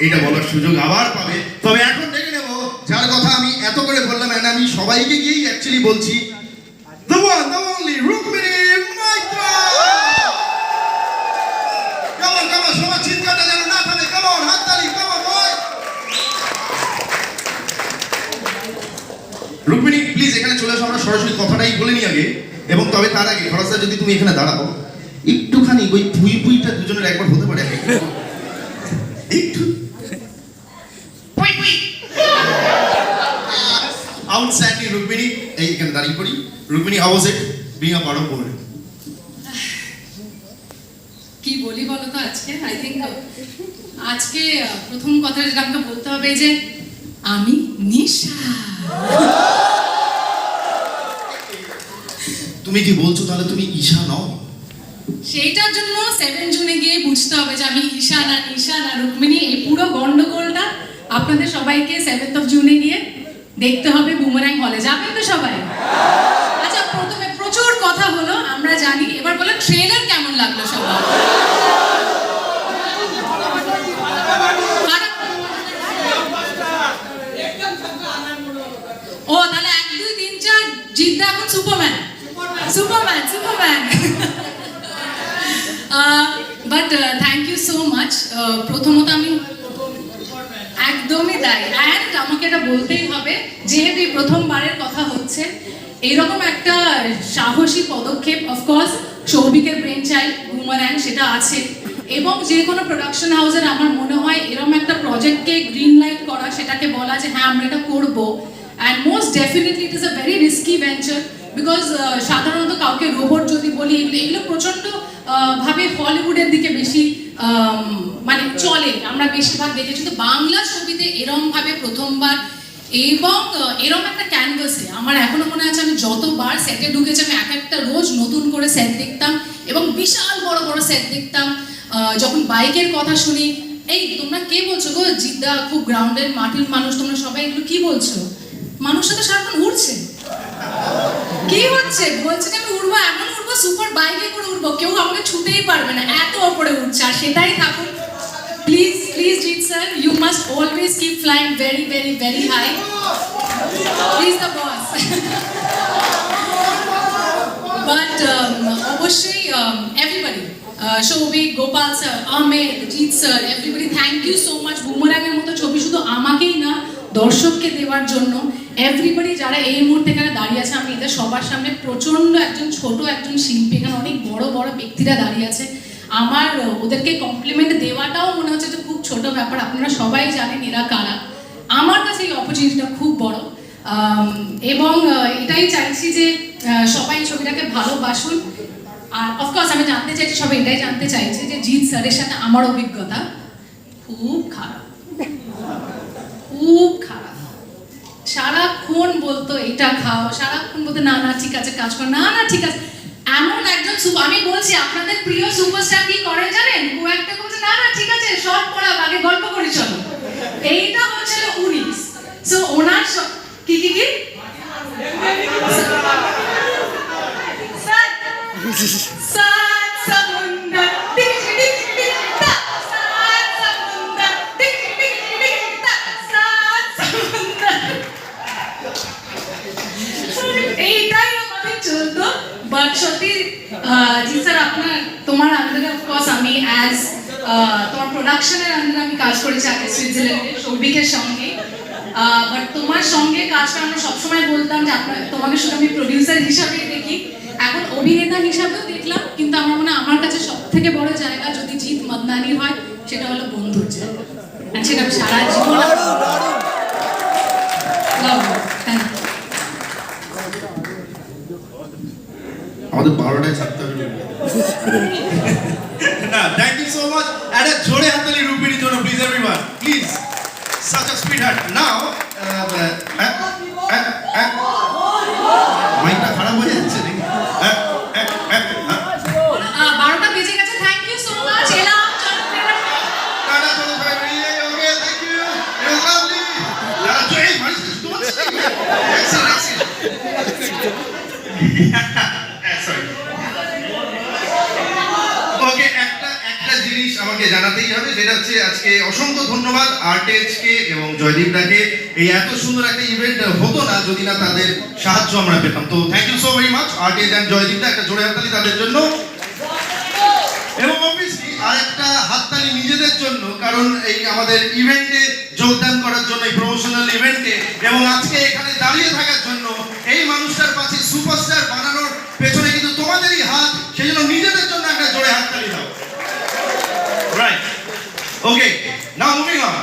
এটা বলার সুযোগ আবার পাবে। তবে এখন দেখে নেব যার কথা আমি এত করে বললাম, and আমি সবাইকে গিয়েই অ্যাকচুয়ালি বলছি, the one, the only Rukmini Maitra. Come on, come on, সবার চিৎকারটা যেন না থামে। Come on, হাততালি, come on, boy। Rukmini please এখানে চলে আসো, আমরা সরাসরি কথাটাই বলে নিই আগে। এবং তবে তার আগে খরচা যদি তুমি এখানে দাঁড়াও একটুখানি, ওই পুই পুইটা দুজনের একবার হতে পারে একটু আউটস্ট্যান্ডিং। রুক্মিণী এইখানে দাঁড়িয়ে পড়ি। Rukmini, how was it being a part of board? কি বলি বলো তো, আই থিঙ্ক আজকে প্রথম কথা যেটা আমাকে বলতে হবে যে আমি নিশা। তুমি কি বলছো তাহলে তুমি ঈশা নও? সেইটার জন্য 7 জুনে গিয়ে বুঝতে হবে যে আমি ঈশা না নিশা না রুক্মিণী। এই পুরো গন্ডগোলটা আপনাদের সবাইকে 7th of জুনে গিয়ে দেখতে হবে বুমারাং হলে। যাবেন তো সবাই? আচ্ছা, প্রথমে প্রচুর কথা হলো, আমরা জানি। এবার বলো ট্রেলার কেমন লাগলো সবার? ও তাহলে 1 2 3 4 জিদ্দা এখন Superman Superman Superman. But thank you so much. প্রথমত আমি একদমই তাই। অ্যান্ড আমাকে এটা বলতেই হবে, যেহেতু এই প্রথমবারের কথা হচ্ছে, এইরকম একটা সাহসী পদক্ষেপ অফকোর্স সৌভিকের ব্রেন চাইল্ড বুমারাং সেটা আছে। এবং যে কোনো প্রোডাকশন হাউসের আমার মনে হয় এরকম একটা প্রজেক্টকে গ্রিন লাইট করা, সেটাকে বলা যে হ্যাঁ আমরা এটা করবো। And most definitely it is a very risky venture, because সাধারণত কাউকে রোবট যদি বলি, এগুলো প্রচণ্ড ভাবে হলিউডের দিকে বেশি মানে চলে, আমরা বেশিরভাগ দেখেছি। তো বাংলা ছবিতে এরম ভাবে প্রথমবার এবং এরম একটা ক্যানভাসে আমার এখনো মনে আছে, আমি যতবার সেটে ঢুকেছি আমি এক একটা রোজ নতুন করে সেট দেখতাম এবং বিশাল বড় বড় সেট দেখতাম। যখন বাইকের কথা শুনি, এই তোমরা কে বলছো গো জিদ্দা খুব গ্রাউন্ডেড মাটির মানুষ, তোমরা সবাই এগুলো কি বলছো? মানুষটা তো সারাক্ষণ উড়ছে, কি হচ্ছে বলছে যে আমি উড়বো, এমন উড়বো সুপার বাইকে করে উড়বো, কেউ আমাকে ছুতেই পারবে না, এত ওপরে উঠছে। আর সেটাই থাকুন। Please please Jeet sir, you must always keep flying very very very high. Please the boss. But অবশ্যই everybody, Souvik, Gopal sir, Ahmed, Jeet sir, everybody thank you so much. বুমারাংয়ের মতো ছবি শুধু আমাকেই না, দর্শককে দেওয়ার জন্য। এভরিবডি যারা এই মুহূর্তে এখানে দাঁড়িয়ে আছে, আমি এদের সবার সামনে প্রচণ্ড একজন ছোট একজন শিল্পী, এখানে অনেক বড় বড় ব্যক্তিরা দাঁড়িয়ে আছে, আমার ওদেরকে কমপ্লিমেন্ট দেওয়াটাও মনে হচ্ছে যে খুব ছোট ব্যাপার। আপনারা সবাই জানেন এরা কারা। আমার কাছে এই অপরচুনিটিটা খুব বড়। এবং এটাই চাইছি যে সবাই ছবিটাকে ভালোবাসুন। আর অফকোর্স আমি জানতে চাইছি, সবাই এটাই জানতে চাইছে যে জিৎ স্যারের সাথে আমার অভিজ্ঞতা খুব খারাপ, খুব খারাপ। সারাক্ষণ বলতো এটা খাও, সারাক্ষণ বলতো না না ঠিক আছে কাজ কর, না না ঠিক আছে। এমন একজন আমি বলছি আপনাদের প্রিয় সুপারস্টার কি করে জানেন? ও একটা বলছে না না ঠিক আছে শর্ট পড়া আগে গল্প করি চলো, এইটা হচ্ছিল উনি। সো ওনার কি কি কি এইটাই আমাদের চলতো। বাট সত্যি জি স্যার, আপনার তোমার আন্ডারে অফকোর্স আমি অ্যাজ তোমার প্রোডাকশনের আন্ডারে আমি কাজ করেছি আগে সুইজারল্যান্ডে সৌভিকের সঙ্গে। বাট তোমার সঙ্গে কাজ করে আমরা সবসময় বলতাম যে তোমাকে শুধু আমি প্রডিউসার হিসাবেই দেখি, এখন অভিনেতা হিসাবেও দেখলাম। কিন্তু আমার মনে হয় আমার কাছে সব থেকে বড় জায়গা যদি জিৎ মাদনানির হয়, সেটা হলো বন্ধুর জায়গা। আর সেটা আমি সারা জীবন আমাদের 12টায় ছাড়তে হবে না। Thank you so much. একটা জোরে হাততালি রুক্মিণীর জন্য please everyone, please. such a sweetheart. Now মাইকটা খারাপ হয়ে যাচ্ছে নাকি? 12টা বেজে গেছে। Thank you so much. এলাম টাটা চলো ভাই। Okay thank you, it was lovely. Tata Joy ভাই। সরি। ওকে, একটা জিনিস আমাকে জানাতেই হবে, সেটা হচ্ছে আজকে অসংখ্য ধন্যবাদ আর্টেজকে এবং জয়দীপ দাকে। এই এত সুন্দর একটা ইভেন্ট হতো না যদি না তাদের সাহায্য আমরা পেতাম। তো thank you so very much আর্টেজ অ্যান্ড জয়দীপ দা, একটা জোরে হাততালি তাদের জন্য। এবং অবভিয়াসলি আর একটা হাততালি নিজেদের জন্য, কারণ এই আমাদের ইভেন্টে যোগদান করার জন্য, এই প্রমোশনাল ইভেন্টে এবং আজকে এখানে দাঁড়িয়ে থাকার জন্য, এই মানুষটার পাশে সুপারস্টার বানানোর পেছনে কিন্তু তোমাদেরই হাত। সেই জন্য নিজেদের জন্য একটা জোরে হাততালি দাও। Right, okay, now moving on.